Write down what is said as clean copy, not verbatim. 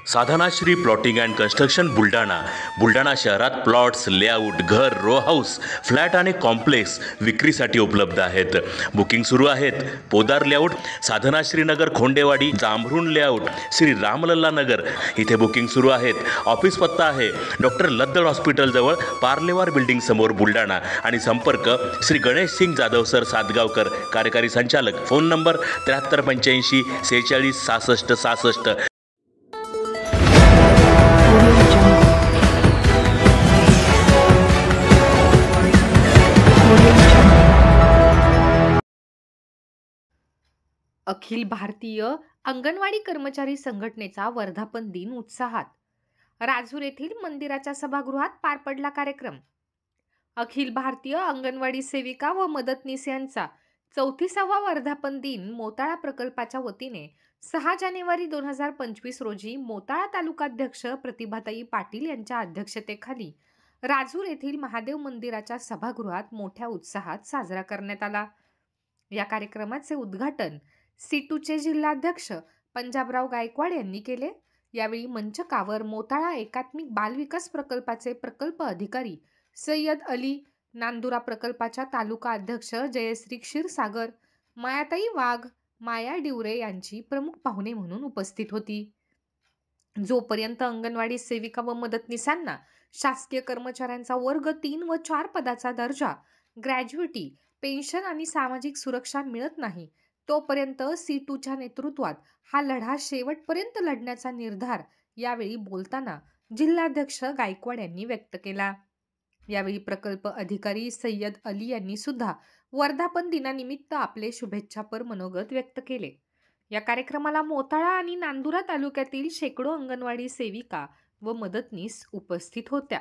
Sadhanashri plotting and construction Buldhana शहरात plots, layout, घर, row house, flat आणि कॉम्प्लेक्स विक्रीसाठी उपलब्ध आहेत. बुकिंग सुरू आहेत. पोदार लेआउट, साधनाश्री नगर, खोंडेवाडी, जांभरुण लेआउट, श्री रामलल्ला नगर इथे बुकिंग सुरू आहेत. ऑफिस पत्ता आहे डॉक्टर लद्दड हॉस्पिटल जवळ, पार्लेवार बिल्डिंग समोर, बुलढाणा. आणि संपर्क श्री गणेश सिंग जाधव सर सातगावकर, कार्यकारी संचालक. Phone number 7385 46 66 66. अखिल भारतीय अंगणवाडी कर्मचारी संघटनेचा वर्धापन दिन उत्साहात. राजूर येथील मंदिराच्या सभागृहात पार पडला कार्यक्रम. अखिल भारतीय अंगणवाडी सेविका व मदतनीस यांचा 34वा वर्धापन दिन मोताळा प्रकल्पाच्या वतीने 6 जानेवारी 2025 रोजी मोताळा तालुकाध्यक्ष प्रतिभाताई पाटील यांच्या अध्यक्षतेखाली राजूर येथील महादेव मंदिराच्या सभागृहात मोठ्या उत्साहात साजरा करण्यात आला. या कार्यक्रमाचे उद्घाटन सीटूचे जिल्हाध्यक्ष पंजाबराव गायकवाड यांनी केले. यावेळी मंचकावर मोताळा एकात्मिक बालविकास प्रकल्पाचे प्रकल्प अधिकारी सय्यद अली, नांदुरा प्रकल्पाच्या तालुका अध्यक्ष जयश्री क्षीरसागर, मायाताई वाघ, माया डिवरे यांची प्रमुख पाहुणे म्हणून उपस्थित होती. जोपर्यंत अंगणवाडी सेविका व मदतनीसांना शासकीय कर्मचाऱ्यांचा वर्ग 3 व 4 पदाचा दर्जा, ग्रॅज्युइटी, पेन्शन आणि सामाजिक सुरक्षा मिळत नाही, तोपर्यंत सीटूच्या नेतृत्वात हा लढा शेवटपर्यंत लढण्याचा निर्धार यावेळी बोलताना जिल्हाध्यक्ष गायकवाड यांनी व्यक्त केला. यावेळी प्रकल्प अधिकारी सय्यद अली यांनी सुद्धा वर्धापन दिनानिमित्त आपले शुभेच्छापर मनोगत व्यक्त केले. या कार्यक्रमाला मोताळा आणि नांदुरा तालुक्यातील शेकडो अंगणवाडी सेविका व मदतनीस उपस्थित होत्या.